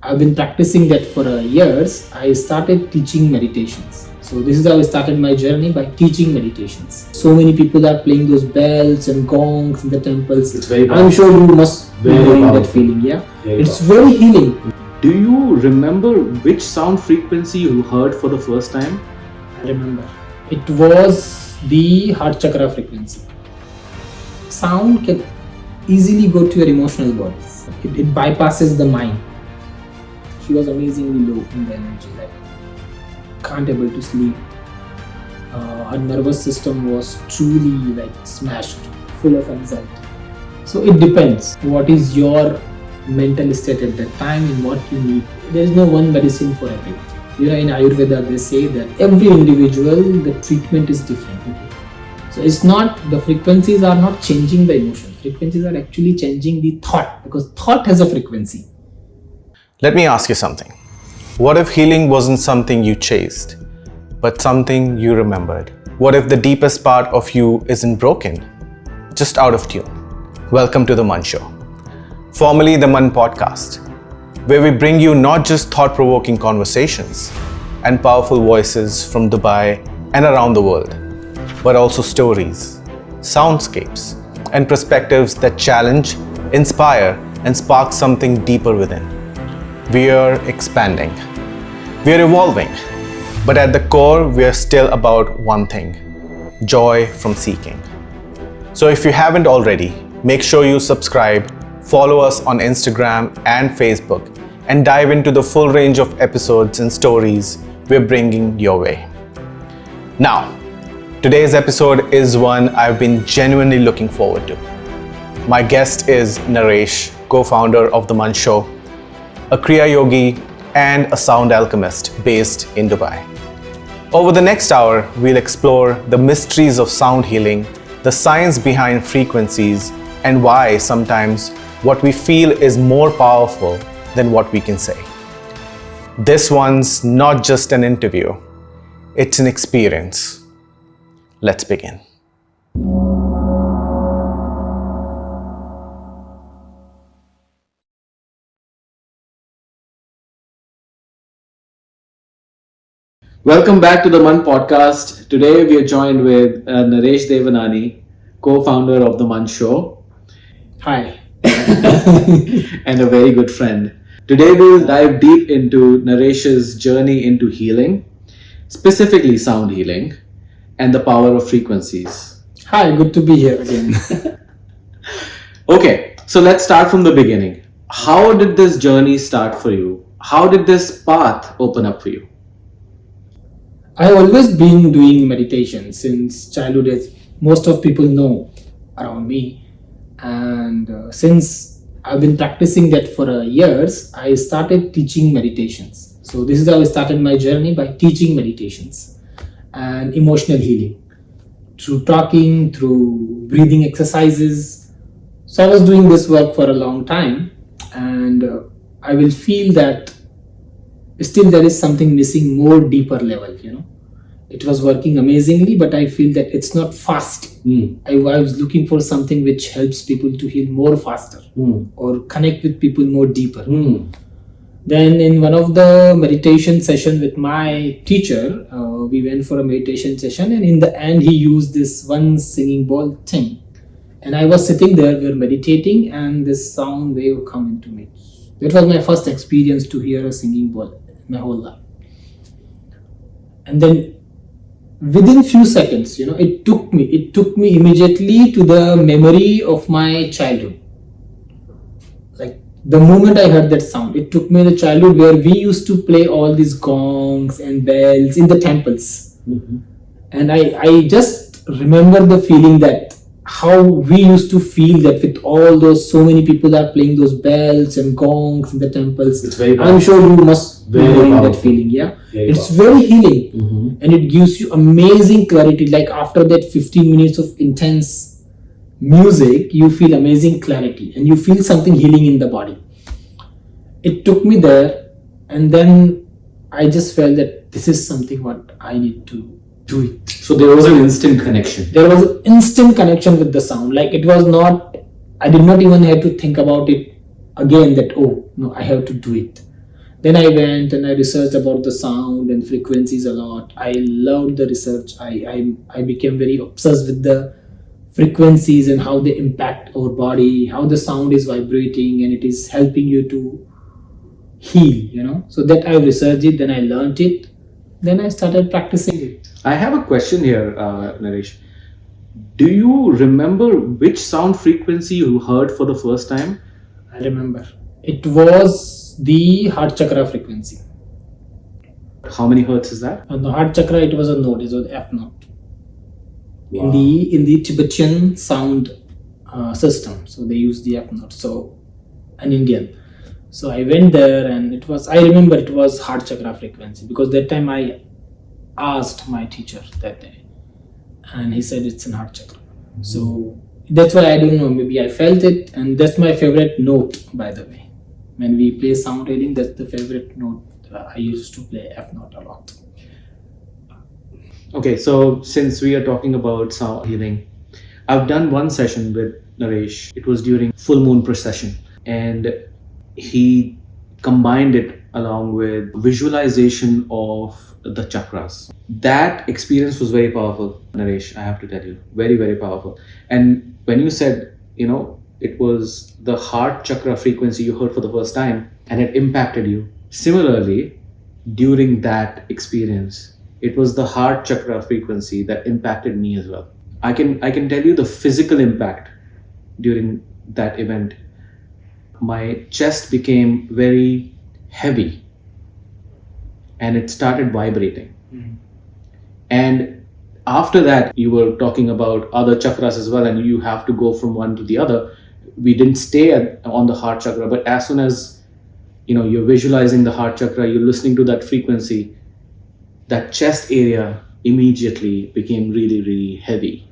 I've been practicing that for years, I started teaching meditations. So this is how I started my journey, by teaching meditations. So many people are playing those bells and gongs in the temples. It's very powerful. I'm sure you must be knowing that feeling, yeah? It's very healing. Do you remember which sound frequency you heard for the first time? I remember. It was the heart chakra frequency. Sound can easily go to your emotional bodies. It bypasses the mind. She was amazingly low in the energy, like can't able to sleep. Her nervous system was truly like smashed, full of anxiety. So it depends what is your mental state at that time and what you need. There is no one medicine for everyone. In Ayurveda they say that every individual, the treatment is different. So it's not, the frequencies are not changing the emotion. Frequencies are actually changing the thought, because thought has a frequency. Let me ask you something. What if healing wasn't something you chased, but something you remembered? What if the deepest part of you isn't broken, just out of tune? Welcome to the Mann Show, formerly the Mann Podcast, where we bring you not just thought-provoking conversations and powerful voices from Dubai and around the world, but also stories, soundscapes, and perspectives that challenge, inspire, and spark something deeper within. We are expanding, we are evolving, but at the core, we are still about one thing: joy from seeking. So if you haven't already, make sure you subscribe, follow us on Instagram and Facebook, and dive into the full range of episodes and stories we're bringing your way. Now, today's episode is one I've been genuinely looking forward to. My guest is Naressh, co-founder of the Mann Show, a Kriya Yogi and a sound alchemist based in Dubai. Over the next hour, we'll explore the mysteries of sound healing, the science behind frequencies, and why sometimes what we feel is more powerful than what we can say. This one's not just an interview, it's an experience. Let's begin. Welcome back to the Mann Podcast. Today we are joined with Naressh Dewnani, co-founder of the Mann Show. Hi. And a very good friend. Today we'll dive deep into Naresh's journey into healing, specifically sound healing, and the power of frequencies. Hi, good to be here again. Okay, so let's start from the beginning. How did this journey start for you? How did this path open up for you? I have always been doing meditation since childhood, as most of people know around me. And since I've been practicing that for years, I started teaching meditations. So this is how I started my journey, by teaching meditations and emotional healing through talking, through breathing exercises. So I was doing this work for a long time, and I will feel that still there is something missing, more deeper level. It was working amazingly, but I feel that it's not fast. I was looking for something which helps people to heal more faster or connect with people more deeper. Then in one of the meditation session with my teacher, we went for a meditation session, and in the end he used this one singing bowl thing. And I was sitting there, we were meditating, and this sound wave come into me. That was my first experience to hear a singing bowl my whole life. And then within few seconds, it took me immediately to the memory of my childhood. Like the moment I heard that sound, it took me to the childhood where we used to play all these gongs and bells in the temples. And I just remember the feeling that how we used to feel that with all those, so many people are playing those bells and gongs in the temples. It's very powerful. I'm sure you must be Very knowing powerful. that feeling, yeah? Very It's powerful. very healing, and it gives you amazing clarity. Like after that 15 minutes of intense music, you feel amazing clarity and you feel something healing in the body. It took me there, and then I just felt that this is something what I need to do it. So there was an instant connection. There was an instant connection with the sound. Like it was not, I did not even have to think about it again that, oh no, I have to do it. Then I went and I researched about the sound and frequencies a lot. I loved the research. I became very obsessed with the frequencies and how they impact our body, how the sound is vibrating and it is helping you to heal. So that I researched it, then I learned it, then I started practicing it. I have a question here, Naresh. Do you remember which sound frequency you heard for the first time? I remember. It was the heart chakra frequency. How many hertz is that? On the heart chakra, it was a note, it was F note. Wow. In the Tibetan sound system, so they use the F note. So an Indian. So I went there and I remember it was heart chakra frequency, because that time I asked my teacher that day and he said it's an heart chakra. So that's why I don't know, maybe I felt it, and that's my favorite note, by the way. When we play sound healing, that's the favorite note. I used to play F note a lot. Okay, so since we are talking about sound healing, I've done one session with Naresh. It was during full moon procession, and he combined it along with visualization of the chakras. That experience was very powerful, Naresh, I have to tell you. Very, very powerful. And when you said, it was the heart chakra frequency you heard for the first time and it impacted you. Similarly, during that experience, it was the heart chakra frequency that impacted me as well. I can tell you the physical impact during that event. My chest became very heavy and it started vibrating. And after that, you were talking about other chakras as well, and you have to go from one to the other. We didn't stay on the heart chakra, but as soon as you're visualizing the heart chakra, you're listening to that frequency, that chest area immediately became really, really heavy.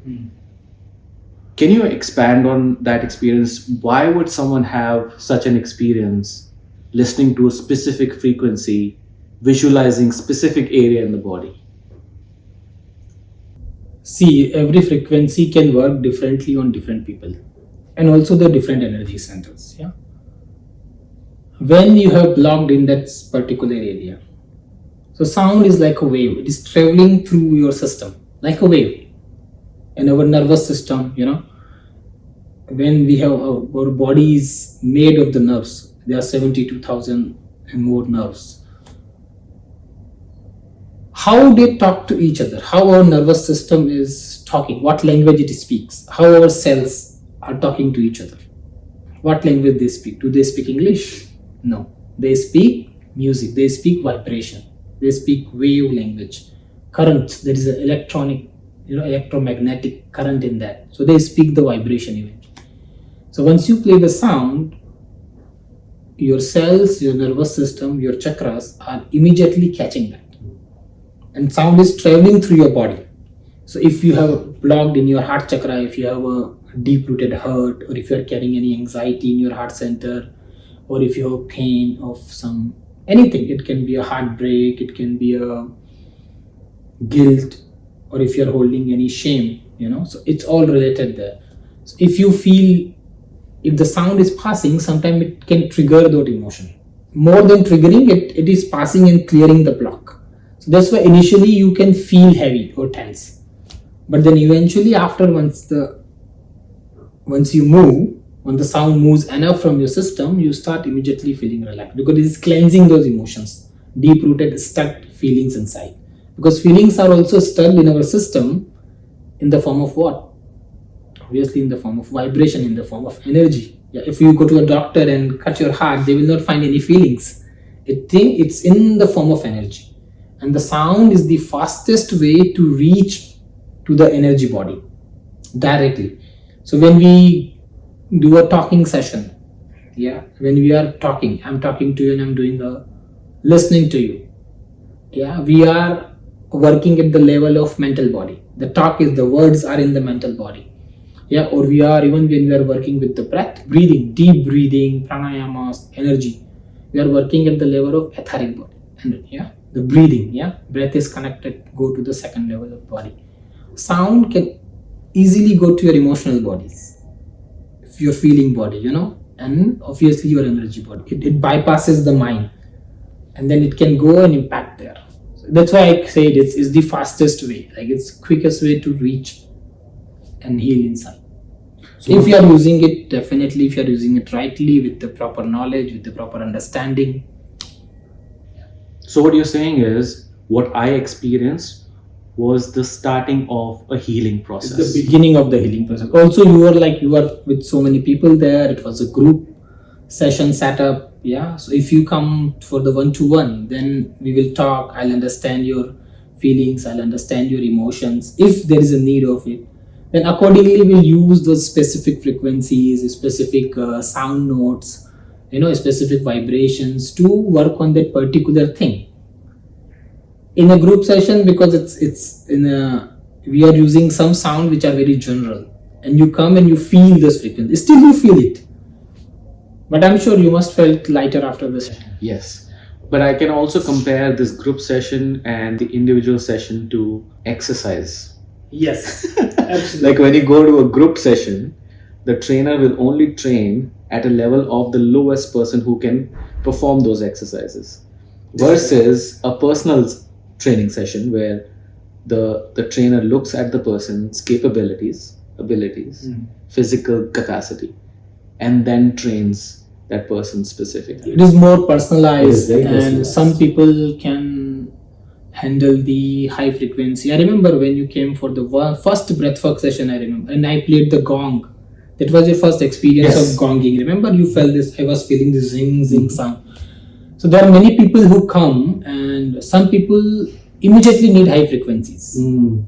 Can you expand on that experience? Why would someone have such an experience listening to a specific frequency, visualizing specific area in the body? See, every frequency can work differently on different people, and also the different energy centers. Yeah. When you have blocked in that particular area, so sound is like a wave. It is traveling through your system like a wave. In our nervous system, when we have our body is made of the nerves, there are 72,000 and more nerves. How they talk to each other, how our nervous system is talking, what language it speaks, how our cells are talking to each other, what language they speak. Do they speak English? No. They speak music, they speak vibration, they speak wave language, current. There is an electromagnetic current in that. So they speak the vibration even. So once you play the sound, your cells, your nervous system, your chakras are immediately catching that. And sound is traveling through your body. So if you have blocked in your heart chakra, if you have a deep-rooted hurt, or if you are carrying any anxiety in your heart center, or if you have pain of anything, it can be a heartbreak, it can be a guilt, or if you are holding any shame, so it's all related there. So if you feel, if the sound is passing, sometimes it can trigger that emotion. More than triggering, it is passing and clearing the block. So that's why initially you can feel heavy or tense, but then eventually after once you move, when the sound moves enough from your system, you start immediately feeling relaxed, because it is cleansing those emotions, deep-rooted stuck feelings inside. Because feelings are also stuck in our system in the form of what? Obviously in the form of vibration, in the form of energy. Yeah, if you go to a doctor and cut your heart, they will not find any feelings. It's in the form of energy. And the sound is the fastest way to reach to the energy body directly. So when we do a talking session, when we are talking, I'm talking to you and I'm doing listening to you. We are working at the level of mental body. The talk is, the words are in the mental body. Or we are, even when we are working with the breath, breathing, deep breathing, pranayamas, energy, we are working at the level of etheric body. And the breathing, breath is connected, go to the second level of body. Sound can easily go to your emotional bodies, your feeling body, and obviously your energy body. It bypasses the mind. and then it can go and impact there. So that's why I say it's the fastest way, like it's quickest way to reach and heal inside. So if you are using it, definitely if you are using it rightly with the proper knowledge, with the proper understanding. So what you're saying is, what I experienced was the starting of a healing process. It's the beginning of the healing process. Also, you were with so many people there. It was a group session set up. Yeah. So if you come for the one-to-one, then we will talk. I'll understand your feelings. I'll understand your emotions. If there is a need of it, then accordingly we'll use those specific frequencies, specific sound notes, specific vibrations to work on that particular thing. In a group session, because we are using some sound which are very general, and you come and you feel this frequency. Still you feel it, but I'm sure you must felt lighter after this. Yes, but I can also compare this group session and the individual session to exercise. Yes, absolutely. Like when you go to a group session, the trainer will only train at a level of the lowest person who can perform those exercises, versus a personal training session where the trainer looks at the person's capabilities, abilities, physical capacity, and then trains that person specifically. It is more personalized, It is very and personalized. some people can handle the high frequency. I remember when you came for the first breathwork session, I remember, and I played the gong. That was your first experience Yes. of gonging. Remember, you felt this, I was feeling this zing, zing sound. So there are many people who come, and some people immediately need high frequencies and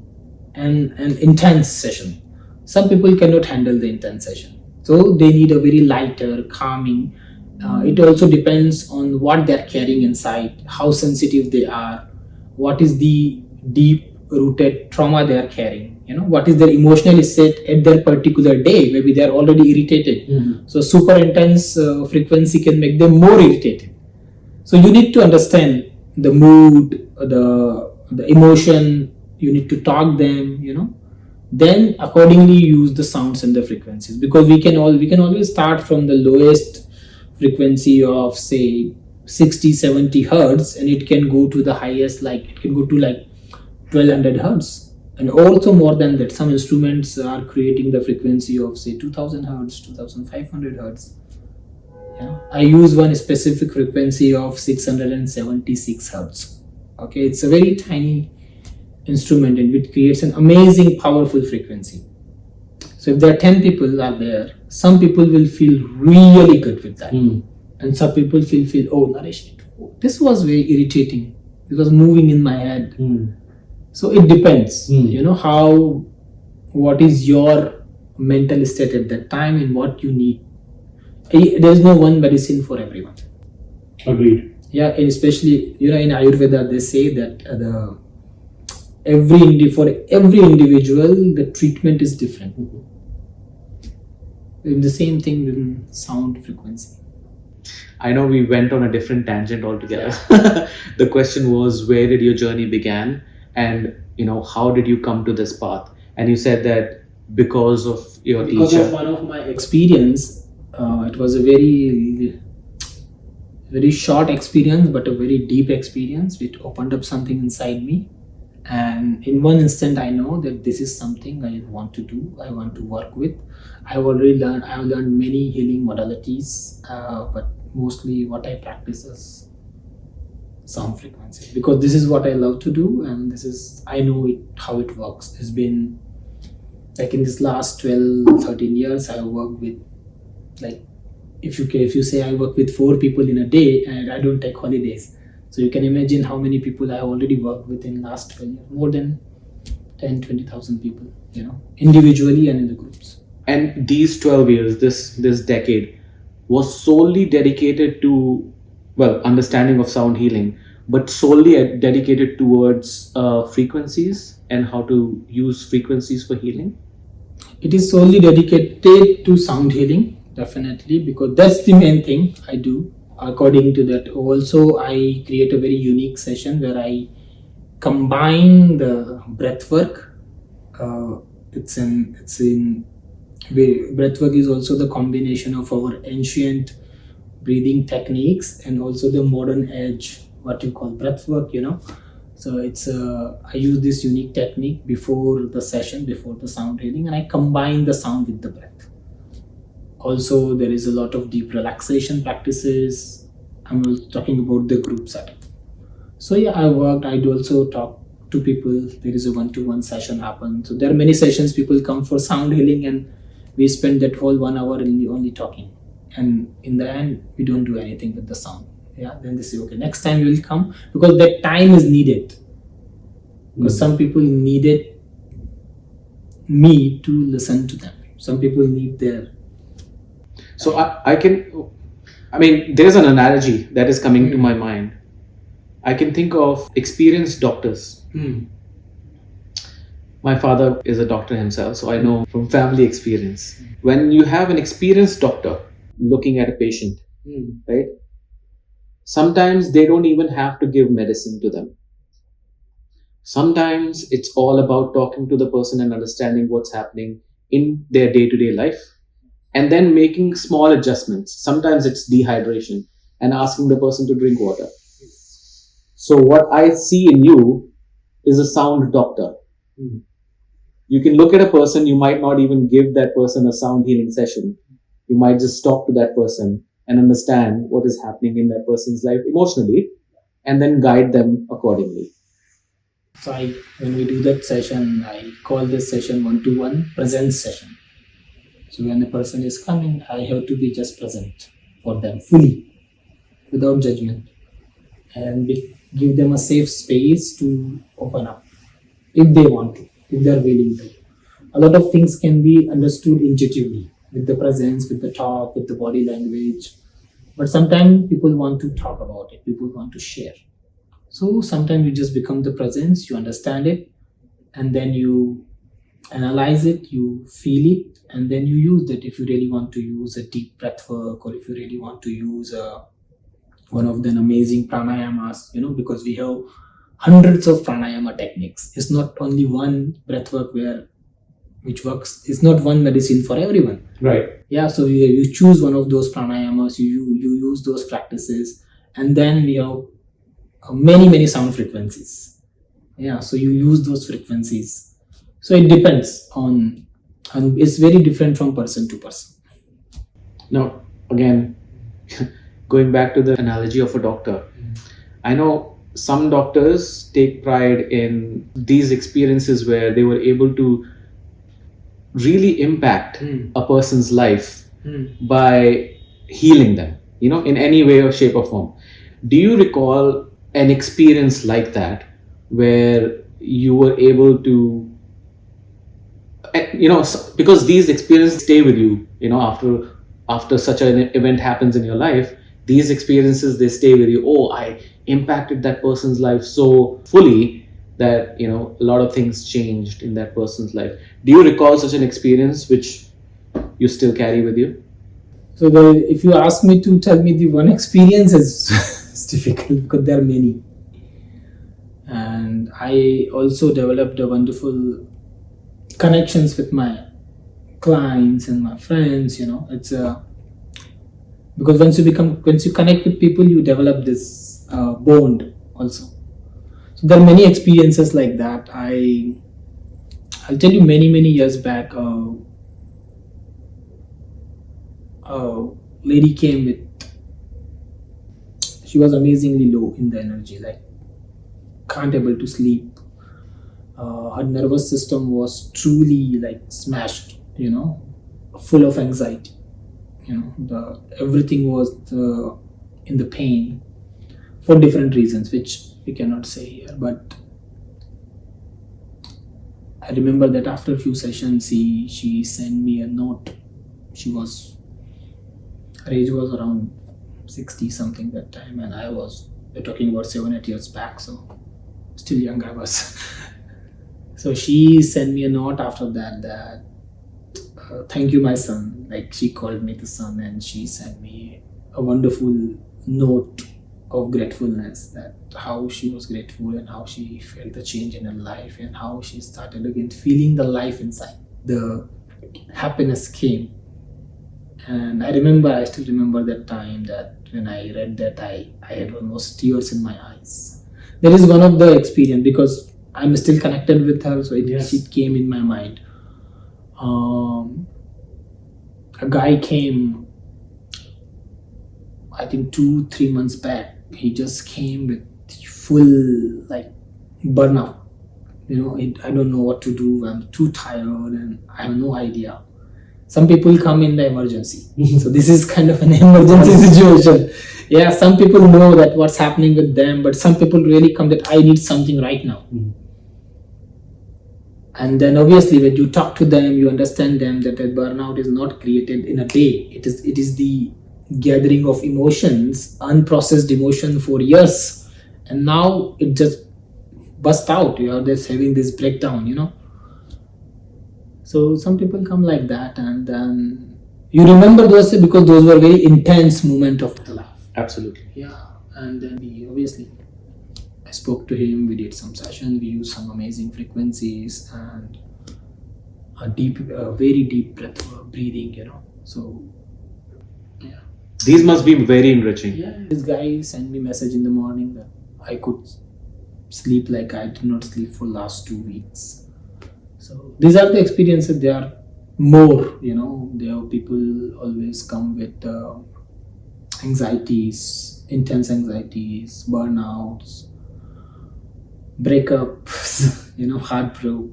an intense session. Some people cannot handle the intense session. So they need a very lighter, calming. It also depends on what they're carrying inside, how sensitive they are, what is the deep rooted trauma they are carrying, what is their emotional state at their particular day. Maybe they're already irritated. So super intense frequency can make them more irritated. So you need to understand the mood, the emotion. You need to talk them, then accordingly use the sounds and the frequencies, because we can always start from the lowest frequency of say 60-70 hertz, and it can go to the highest, like it can go to like 1200 hertz, and also more than that. Some instruments are creating the frequency of say 2000 hertz, 2500 hertz. I use one specific frequency of 676 hertz. Okay, it's a very tiny instrument, and it creates an amazing powerful frequency. So if there are 10 people are there, some people will feel really good with that, and some people feel oh Naresh, this was very irritating, it was moving in my head. So it depends, what is your mental state at that time and what you need. There's no one medicine for everyone. Agreed. Yeah, and especially in Ayurveda they say that for every individual the treatment is different. In the same thing in sound frequency. I know we went on a different tangent altogether. The question was, where did your journey begin, and how did you come to this path? And you said that because of your Because teacher. of one of my experience, it was a very very short experience, but a very deep experience. It opened up something inside me, and in one instant I know that this is something I want to do, I want to work with. I have learned many healing modalities, but mostly what I practice is sound frequency, because this is what I love to do, and I know how it works. It's been like in this last 12-13 years I have worked with, like, if you say I work with 4 people in a day and I don't take holidays, so you can imagine how many people I have already worked with in last 12 years. More than 10,000-20,000 people, individually and in the groups. And these 12 years, this decade, was solely dedicated to, understanding of sound healing, but solely dedicated towards frequencies and how to use frequencies for healing? It is solely dedicated to sound healing, definitely, because that's the main thing I do. According to that, also I create a very unique session where I combine the breath work. Breathwork is also the combination of our ancient breathing techniques and also the modern age what you call breath work, So it's I use this unique technique before the session, before the sound healing, and I combine the sound with the breath. Also, there is a lot of deep relaxation practices. I'm talking about the group setup. So yeah, I do also talk to people. There is a one-to-one session happen. So there are many sessions people come for sound healing, and we spend that whole 1 hour only talking. And in the end, we don't do anything with the sound. Yeah, then they say, okay, next time we will come, because that time is needed. Because some people needed me to listen to them. Some people need their. So there's an analogy that is coming to my mind. I can think of experienced doctors. My father is a doctor himself, so I know from family experience. When you have an experienced doctor looking at a patient, right? Sometimes they don't even have to give medicine to them. Sometimes it's all about talking to the person and understanding what's happening in their day-to-day life, and then making small adjustments. Sometimes it's dehydration and asking the person to drink water. So what I see in you is a sound doctor. You can look at a person, you might not even give that person a sound healing session. You might just talk to that person and understand what is happening in that person's life emotionally, and then guide them accordingly. So when we do that session, I call this session one-to-one presence session. So when a person is coming, I have to be just present for them fully, without judgment, and give them a safe space to open up if they want to, if they are willing to. A lot of things can be understood intuitively with the presence, with the talk, with the body language. But sometimes people want to talk about it, people want to share. So sometimes you just become the presence, you understand it, and then you analyze it, you feel it, and then you use that. If you really want to use a deep breath work, or if you really want to use one of the amazing pranayamas, because we have hundreds of pranayama techniques. It's not only one breath work which works. It's not one medicine for everyone. Right. Yeah, so you choose one of those pranayamas, you use those practices, and then we have many sound frequencies. Yeah, so you use those frequencies. So it depends on it's very different from person to person. Now, again, going back to the analogy of a doctor, I know some doctors take pride in these experiences where they were able to really impact a person's life by healing them, in any way or shape or form. Do you recall an experience like that where you were able to, because these experiences stay with you, after such an event happens in your life, these experiences, they stay with you. Oh, I impacted that person's life so fully that, a lot of things changed in that person's life. Do you recall such an experience which you still carry with you? So if you ask me to tell me the one experience, it's difficult because there are many. And I also developed a wonderful connections with my clients and my friends. It's because once you connect with people, you develop this bond also. So there are many experiences like that. I'll tell you, many years back, a lady came with. She was amazingly low in the energy, like can't able to sleep. Her nervous system was truly like smashed, full of anxiety. Everything was in the pain for different reasons, which we cannot say here. But I remember that after a few sessions, she sent me a note. Her age was around 60 something that time, and we're talking about 7-8 years back, so still young I was. So she sent me a note after that thank you, my son. Like, she called me the son, and she sent me a wonderful note of gratefulness, that how she was grateful and how she felt the change in her life and how she started again feeling the life inside. The happiness came. And I still remember that time, that when I read that, I had almost tears in my eyes. There is one of the experience because I'm still connected with her, so it came in my mind. A guy came, I think 2-3 months back. He just came with full like burnout. I don't know what to do. I'm too tired and I have no idea. Some people come in the emergency. So this is kind of an emergency situation. Yeah, some people know that what's happening with them, but some people really come that I need something right now. And then obviously when you talk to them, you understand them that burnout is not created in a day. It is the gathering of emotions, unprocessed emotion for years. And now it just burst out. You are just having this breakdown, So some people come like that, and then you remember those because those were very intense moment of the life. Absolutely. Yeah, and then I spoke to him. We did some session. We used some amazing frequencies and very deep breathing. So yeah, these must be very enriching. Yeah, this guy sent me message in the morning that I could sleep like I did not sleep for last 2 weeks. So these are the experiences. They are more, there are people always come with anxieties, intense anxieties, burnouts, breakups, heartbreak.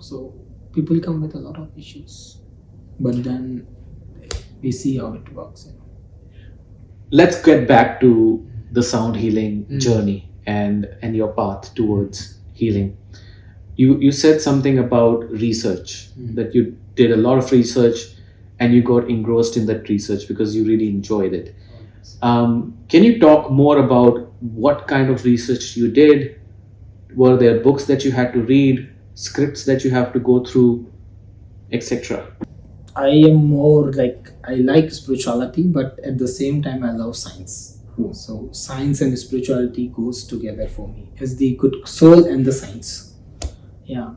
So people come with a lot of issues, but then we see how it works. Let's get back to the sound healing journey and your path towards healing. You said something about research, that you did a lot of research and you got engrossed in that research because you really enjoyed it. Can you talk more about what kind of research you did? Were there books that you had to read, scripts that you have to go through, etc.? I am more like, I like spirituality, but at the same time I love science. So science and spirituality goes together for me as the good soul and the science. Yeah,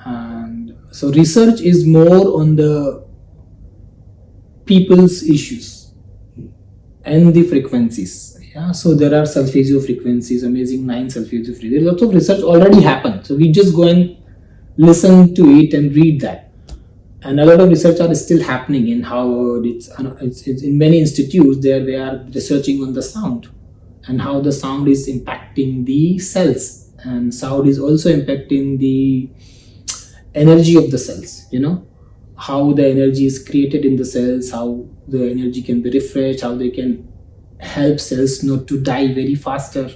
and so research is more on the people's issues and the frequencies. Yeah, so there are solfeggio frequencies, amazing 9 solfeggio frequencies. Lots of research already happened. So we just go and listen to it and read that. And a lot of research are still happening in Harvard. It's in many institutes. They are researching on the sound and how the sound is impacting the cells. And sound is also impacting the energy of the cells, how the energy is created in the cells, how the energy can be refreshed, how they can help cells not to die very faster.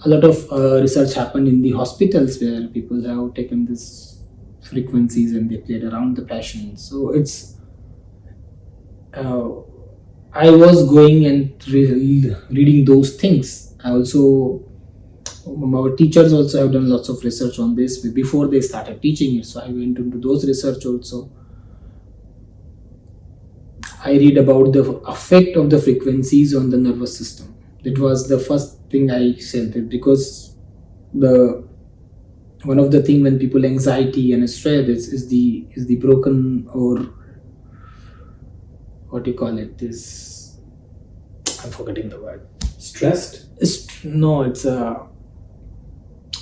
A lot of research happened in the hospitals where people have taken these frequencies and they played around the patients. So it's I was going and reading those things. Our teachers also have done lots of research on this before they started teaching it. So I went into those research also. I read about the effect of the frequencies on the nervous system. That was the first thing I said, that because one of the thing when people anxiety and stress is the broken, or what do you call it? This, I'm forgetting the word. Stressed? No, it's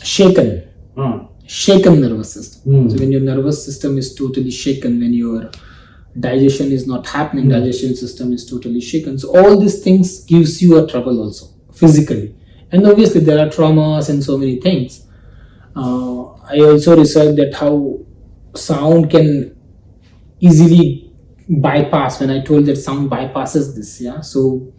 shaken. Shaken nervous system. So when your nervous system is totally shaken, when your digestion is not happening, digestion system is totally shaken. So all these things gives you a trouble also physically. And obviously there are traumas and so many things. I also researched that how sound can easily bypass, when I told that sound bypasses this. Yeah. So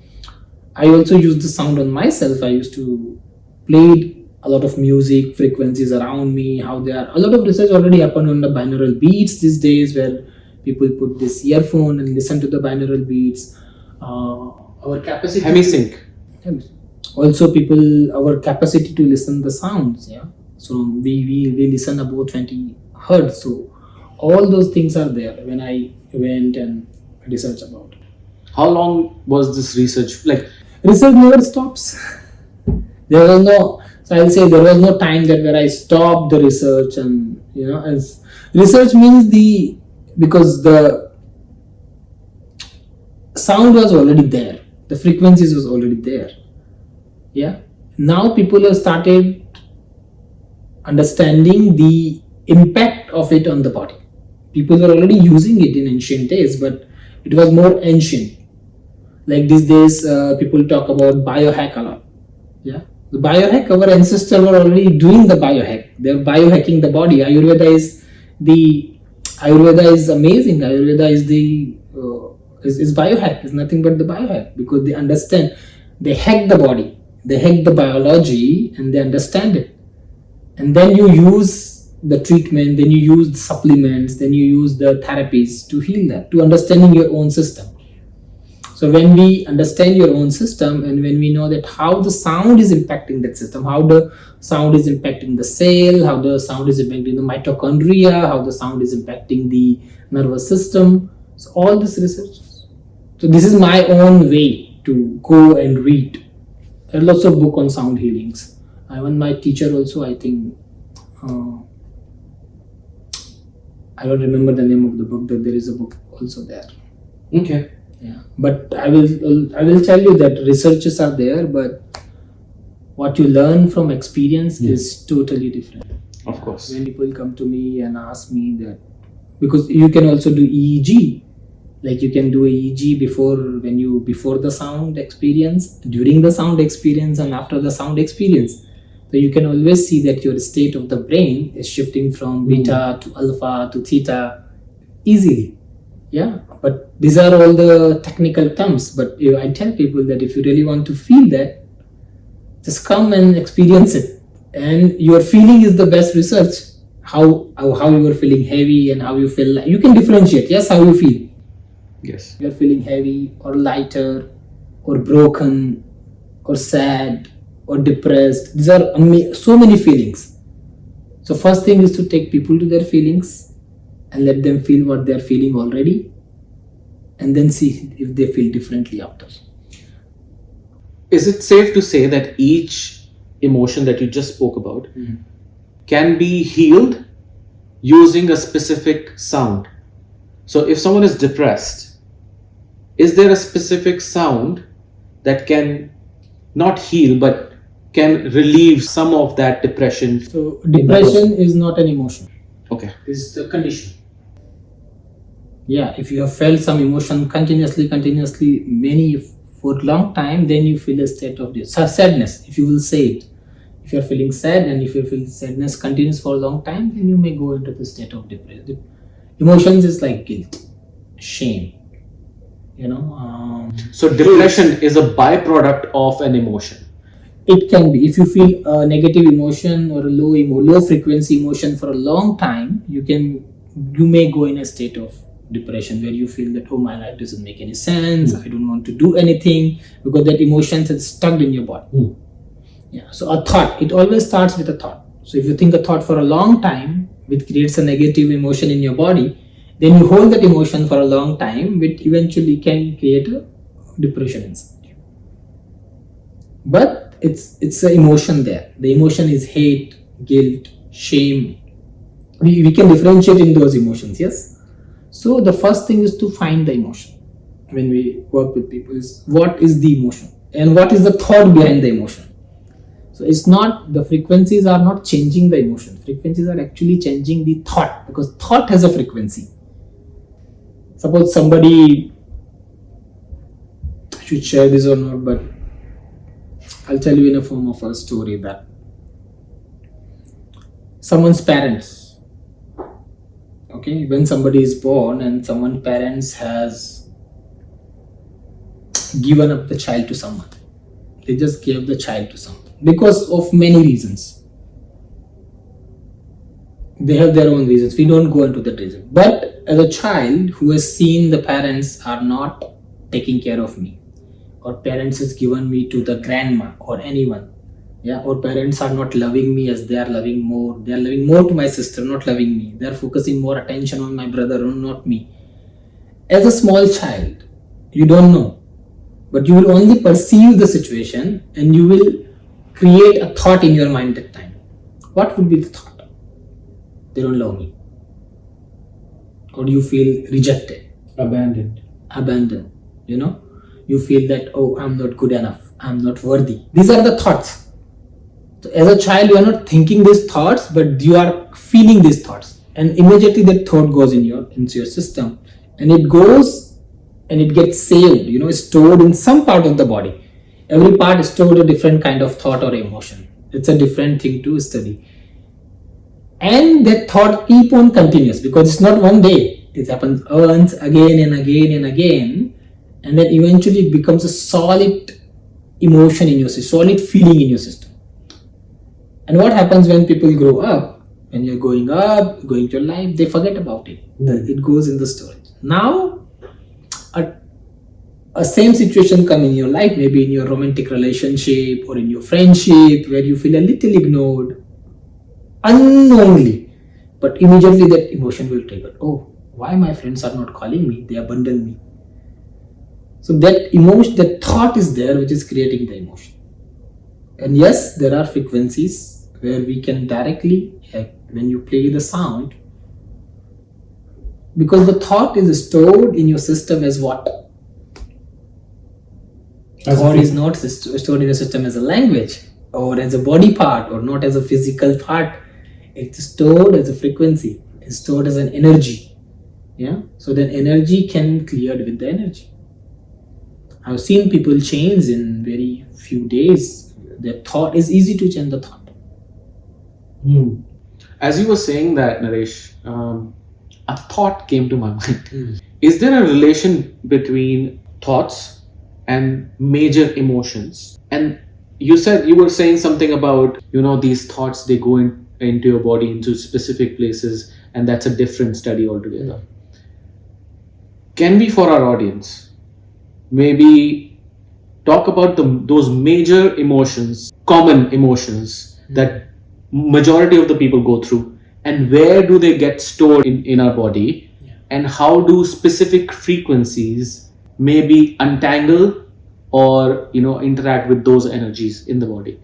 I also used the sound on myself. I used to play a lot of music, frequencies around me, how they are. A lot of research already happened on the binaural beats these days, where people put this earphone and listen to the binaural beats. Our capacity. Hemisync. Also, our capacity to listen the sounds. Yeah. So we listen about 20 hertz. So all those things are there when I went and researched about it. How long was this research? Research never stops. There was no. So I'll say there was no time where I stopped the research, and as research means because the sound was already there, the frequencies was already there. Yeah, now people have started understanding the impact of it on the body. People were already using it in ancient days, but it was more ancient. Like these days, people talk about biohack a lot. Yeah, the biohack, our ancestors were already doing the biohack. They're biohacking the body. Ayurveda is amazing. Ayurveda is biohack. It's nothing but the biohack, because they understand. They hack the body. They hack the biology, and they understand it. And then you use the treatment, then you use the supplements, then you use the therapies to heal that, to understanding your own system. So when we understand your own system, and when we know that how the sound is impacting that system, how the sound is impacting the cell, how the sound is impacting the mitochondria, how the sound is impacting the nervous system, so all this research. So this is my own way to go and read. There are lots of books on sound healings. Even my teacher also, I think, I don't remember the name of the book, but there is a book also there. Okay. Yeah, but I will tell you that researches are there, but what you learn from experience is totally different. Of course. When people come to me and ask me that, because you can also do EEG, like you can do EEG before the sound experience, during the sound experience, and after the sound experience. So you can always see that your state of the brain is shifting from beta to alpha to theta easily. Yeah, but these are all the technical terms. But I tell people that if you really want to feel that, just come and experience it. And your feeling is the best research. How you are feeling heavy and how you feel. You can differentiate. Yes, how you feel. Yes. You're feeling heavy or lighter or broken or sad or depressed. These are so many feelings. So first thing is to take people to their feelings and let them feel what they're feeling already, and then see if they feel differently after. Is it safe to say that each emotion that you just spoke about can be healed using a specific sound? So if someone is depressed, is there a specific sound that can not heal but can relieve some of that depression? So depression is not an emotion. Okay. It's the condition. Yeah, if you have felt some emotion continuously, for a long time, then you feel a state of sadness, if you will say it. If you are feeling sad and if you feel sadness continues for a long time, then you may go into the state of depression. Emotions is like guilt, shame, So depression is a byproduct of an emotion. It can be. If you feel a negative emotion or a low frequency emotion for a long time, you may go in a state of depression where you feel that, oh, my life doesn't make any sense, I don't want to do anything, because that emotion is stuck in your body. Yeah. So a thought, it always starts with a thought. So if you think a thought for a long time, which creates a negative emotion in your body, then you hold that emotion for a long time, which eventually can create a depression inside you. But it's an emotion there. The emotion is hate, guilt, shame. We can differentiate in those emotions, yes? So the first thing is to find the emotion. When we work with people, is what is the emotion and what is the thought behind the emotion. So it's not, the frequencies are not changing the emotion. Frequencies are actually changing the thought, because thought has a frequency. Suppose somebody, I should share this or not, but I'll tell you in a form of a story that someone's parents, okay, when somebody is born and someone's parents has given up the child to someone, they just gave the child to someone because of many reasons. They have their own reasons. We don't go into that reason. But as a child who has seen the parents are not taking care of me, or parents has given me to the grandma or anyone, yeah, or parents are not loving me as they are loving more to my sister, not loving me, they are focusing more attention on my brother or not me. As a small child, you don't know, but you will only perceive the situation and you will create a thought in your mind at that time. What would be the thought? They don't love me. Or do you feel rejected? Abandoned. You feel that, oh, I'm not good enough, I'm not worthy. These are the thoughts. So as a child, you are not thinking these thoughts, but you are feeling these thoughts, and immediately that thought goes into your system, and it goes and it gets saved, stored in some part of the body. Every part is stored a different kind of thought or emotion. It's a different thing to study, and that thought keep on continuous because it's not one day. It happens once, again and again and again, and then eventually it becomes a solid emotion in your system, solid feeling in your system. And what happens when people grow up, when you're going to your life, they forget about it. It goes in the storage. Now, a same situation come in your life, maybe in your romantic relationship or in your friendship, where you feel a little ignored, unknowingly, but immediately that emotion will trigger. Oh, why my friends are not calling me? They abandon me. So that emotion, that thought is there, which is creating the emotion. And yes, there are frequencies where we can directly, when you play the sound, because the thought is stored in your system as what? Or is not stored in the system as a language or as a body part or not as a physical part. It's stored as a frequency. It's stored as an energy. Yeah. So then energy can cleared with the energy. I've seen people change in very few days. Their thought is easy to change the thought. As you were saying that, Naresh, a thought came to my mind. Is there a relation between thoughts and major emotions? And you were saying something about, these thoughts, they go into your body, into specific places, and that's a different study altogether. Can we, for our audience, maybe talk about those major emotions, common emotions that majority of the people go through, and where do they get stored in our body, and how do specific frequencies maybe untangle or interact with those energies in the body?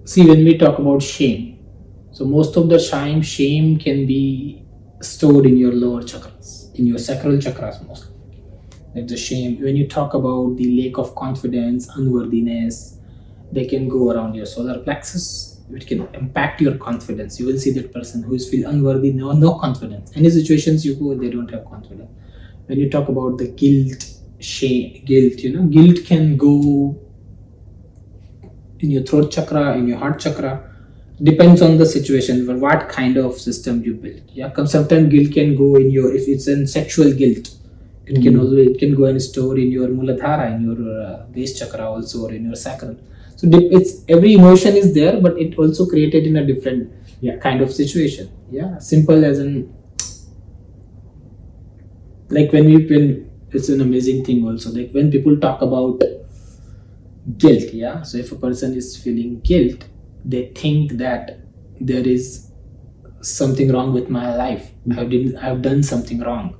See, when we talk about shame, so most of the shame can be stored in your lower chakras, in your sacral chakras mostly. Like the shame, when you talk about the lack of confidence, unworthiness, they can go around your solar plexus. It can impact your confidence. You will see that person who is feel unworthy, no confidence. Any situations you go, they don't have confidence. When you talk about the guilt, shame, guilt can go in your throat chakra, in your heart chakra. Depends on the situation, but what kind of system you build. Yeah, sometimes guilt can go in your, if it's in sexual guilt, it can go and store in your Muladhara, in your base chakra also, or in your sacral. So it's every emotion is there, but it also created in a different kind of situation. Yeah, simple as in, like when it's an amazing thing also. Like when people talk about guilt, yeah. So if a person is feeling guilt, they think that there is something wrong with my life. I've done something wrong.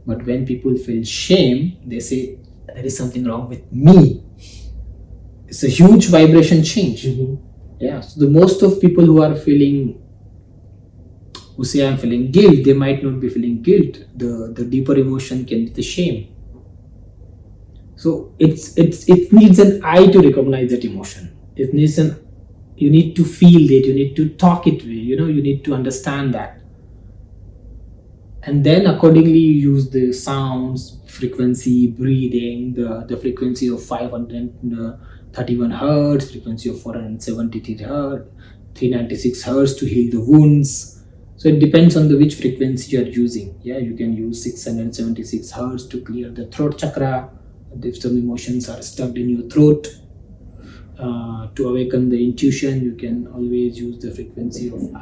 But when people feel shame, they say there is something wrong with me. It's a huge vibration change. Yeah. So the most of people who say I'm feeling guilt, they might not be feeling guilt. The deeper emotion can be the shame. So it needs an eye to recognize that emotion. It needs you need to feel it. You need to talk it with. You need to understand that. And then accordingly you use the sounds, frequency, breathing, the frequency of 531 hertz, frequency of 473 hertz, 396 hertz to heal the wounds. So it depends on which frequency you are using. Yeah, you can use 676 hertz to clear the throat chakra. If some emotions are stuck in your throat, to awaken the intuition, you can always use the frequency of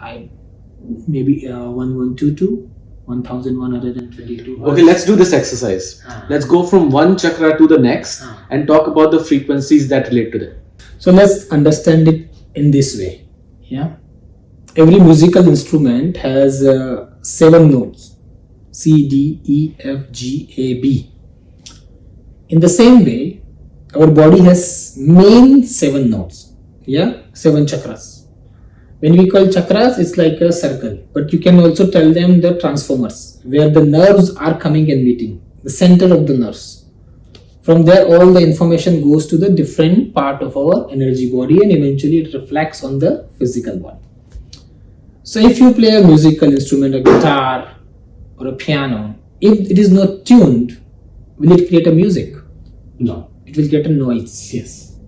maybe 1122. 1122. Okay, let's do this exercise. Let's go from one chakra to the next and talk about the frequencies that relate to them. So let's understand it in this way. Yeah, every musical instrument has 7 notes: C, D, E, F, G, A, B. In the same way, our body has main 7 notes. Yeah, 7 chakras. When we call chakras, it's like a circle, but you can also tell them the transformers, where the nerves are coming and meeting, the center of the nerves. From there, all the information goes to the different part of our energy body, and eventually it reflects on the physical body. So if you play a musical instrument, a guitar or a piano, if it is not tuned, will it create a music? No. It will get a noise. Yes.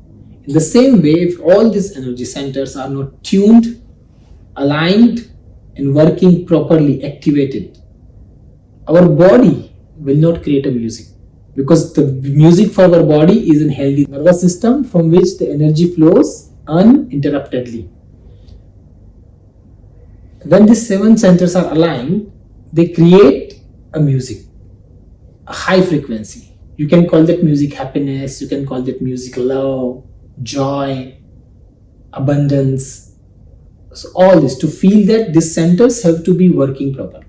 In the same way, if all these energy centers are not tuned, aligned, and working properly, activated, our body will not create a music, because the music for our body is a healthy nervous system from which the energy flows uninterruptedly. When these 7 centers are aligned, they create a music, a high frequency. You can call that music happiness, you can call that music love, joy, abundance. So all this, to feel that these centers have to be working proper.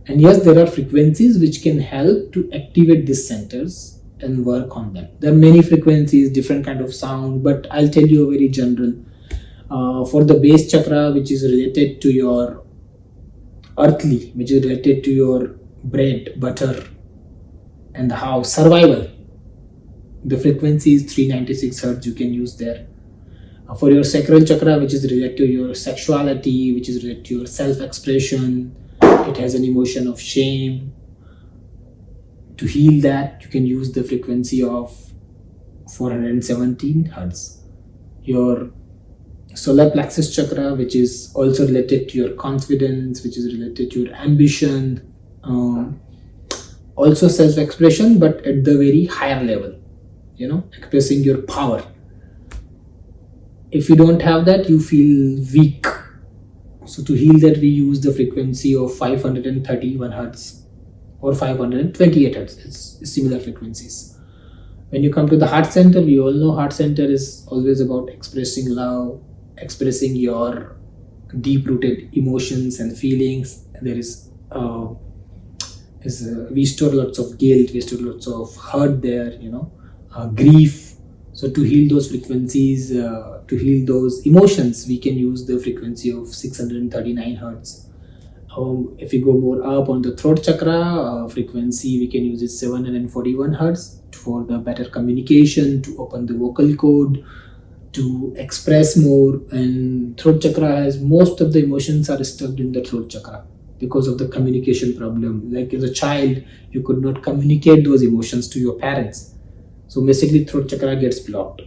And yes, there are frequencies which can help to activate these centers and work on them. There are many frequencies, different kind of sound, but I'll tell you a very general. For the base chakra, which is related to your earthly, which is related to your bread, butter, and the house, survival, the frequency is 396 hertz. You can use there. For your sacral chakra, which is related to your sexuality, which is related to your self-expression, it has an emotion of shame. To heal that, you can use the frequency of 417 hertz. Your solar plexus chakra, which is also related to your confidence, which is related to your ambition, also self-expression, but at the very higher level, expressing your power. If you don't have that, you feel weak. So to heal that, we use the frequency of 531 hertz or 528 hertz. It's similar frequencies. When you come to the heart center, we all know heart center is always about expressing love, expressing your deep-rooted emotions and feelings. There is we store lots of guilt, we store lots of hurt there, grief. So to heal those frequencies, to heal those emotions, we can use the frequency of 639 hertz. If we go more up on the throat chakra frequency, we can use it 741 hertz for the better communication, to open the vocal cord, to express more. And throat chakra has most of the emotions are stuck in the throat chakra because of the communication problem. Like as a child, you could not communicate those emotions to your parents. So basically throat chakra gets blocked.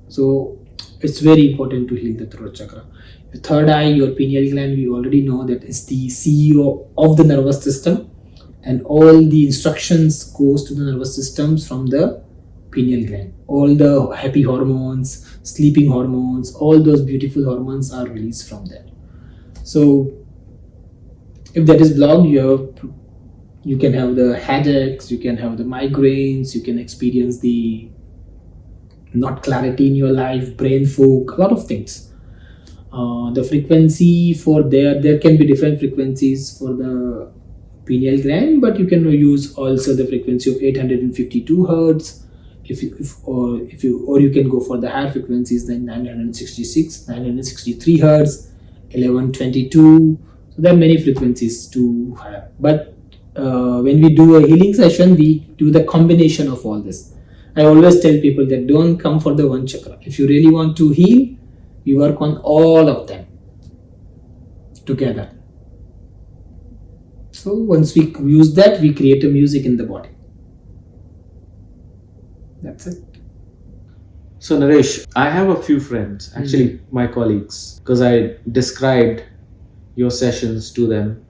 So it's very important to heal the throat chakra. The third eye, your pineal gland, we already know that is the CEO of the nervous system, and all the instructions goes to the nervous systems from the pineal gland. All the happy hormones, sleeping hormones, all those beautiful hormones are released from there. So if that is blocked, you can have the headaches, you can have the migraines, you can experience the not clarity in your life, brain fog, a lot of things. The frequency for there can be different frequencies for the pineal gland, but you can use also the frequency of 852 hertz. Or you can go for the higher frequencies, then 966, 963 hertz, 1122. So there are many frequencies to have. But when we do a healing session, we do the combination of all this. I always tell people that don't come for the one chakra. If you really want to heal, you work on all of them together. So once we use that, we create a music in the body. That's it. So Naresh, I have a few friends, actually my colleagues, because I described your sessions to them.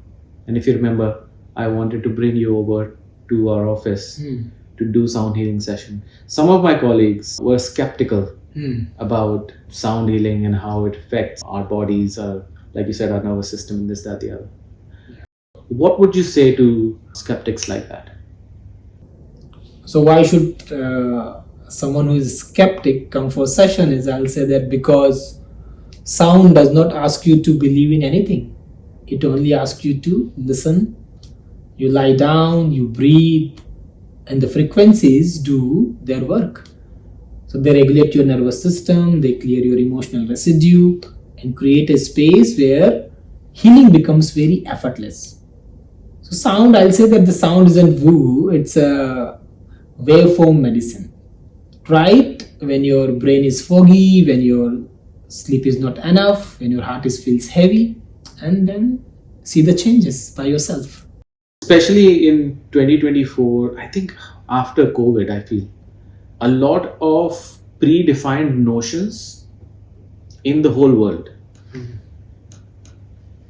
And if you remember, I wanted to bring you over to our office to do sound healing session. Some of my colleagues were skeptical about sound healing and how it affects our bodies, like you said, our nervous system, and this, that, the other. What would you say to skeptics like that? So why should someone who is skeptic come for session? Is I'll say that because sound does not ask you to believe in anything. It only asks you to listen. You lie down, you breathe, and the frequencies do their work. So they regulate your nervous system, they clear your emotional residue, and create a space where healing becomes very effortless. So sound, I'll say that the sound isn't woo, it's a waveform medicine. Try it when your brain is foggy, when your sleep is not enough, when your heart feels heavy, and then see the changes by yourself. Especially in 2024, I think after COVID, I feel a lot of predefined notions in the whole world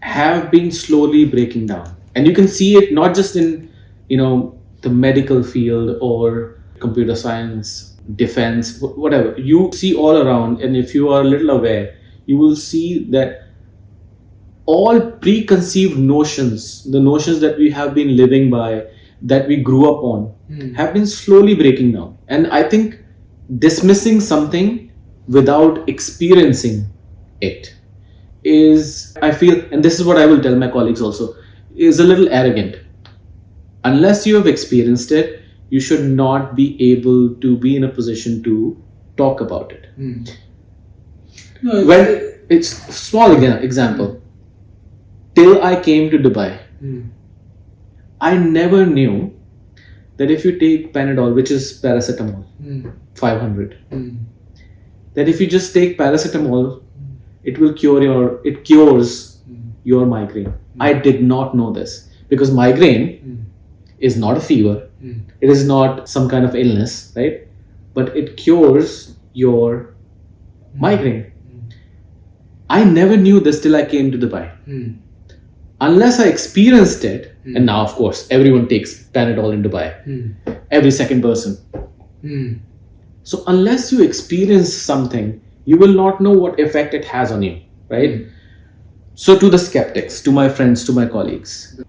have been slowly breaking down. And you can see it not just in, the medical field or computer science, defense, whatever. You see all around, and if you are a little aware, you will see that all preconceived notions, the notions that we have been living by, that we grew up on, have been slowly breaking down. And I think dismissing something without experiencing it is, I feel, and this is what I will tell my colleagues also, is a little arrogant. Unless you have experienced it, you should not be able to be in a position to talk about it. No, When it's small example, till I came to Dubai, I never knew that if you take Panadol, which is paracetamol, 500, that if you just take paracetamol, it cures your migraine. I did not know this, because migraine is not a fever, it is not some kind of illness, right? But it cures your migraine. I never knew this till I came to Dubai. Unless I experienced it, and now of course everyone takes Panadol in Dubai, every second person. So unless you experience something, you will not know what effect it has on you, right? So to the skeptics, to my friends, to my colleagues,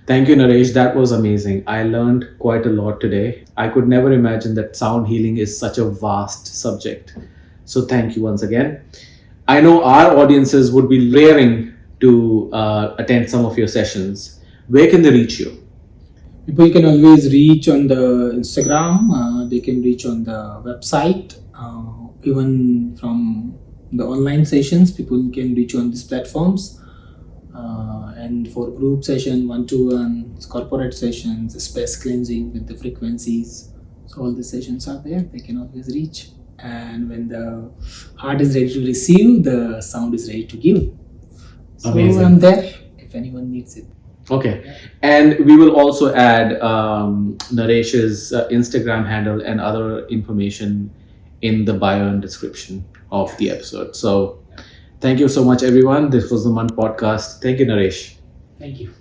thank you, Naresh. That was amazing. I learned quite a lot today. I could never imagine that sound healing is such a vast subject. So thank you once again. I know our audiences would be raring to attend some of your sessions. Where can they reach you? People can always reach on the Instagram, they can reach on the website, even from the online sessions, people can reach on these platforms. And for group session, one-to-one, corporate sessions, space cleansing with the frequencies, so all the sessions are there, they can always reach. And when the heart is ready to receive, the sound is ready to give. So Amazing. I'm there if anyone needs it. Okay. And we will also add Naresh's Instagram handle and other information in the bio and description of the episode. So thank you so much, everyone. This was the Mann Podcast. Thank you, Naresh. Thank you.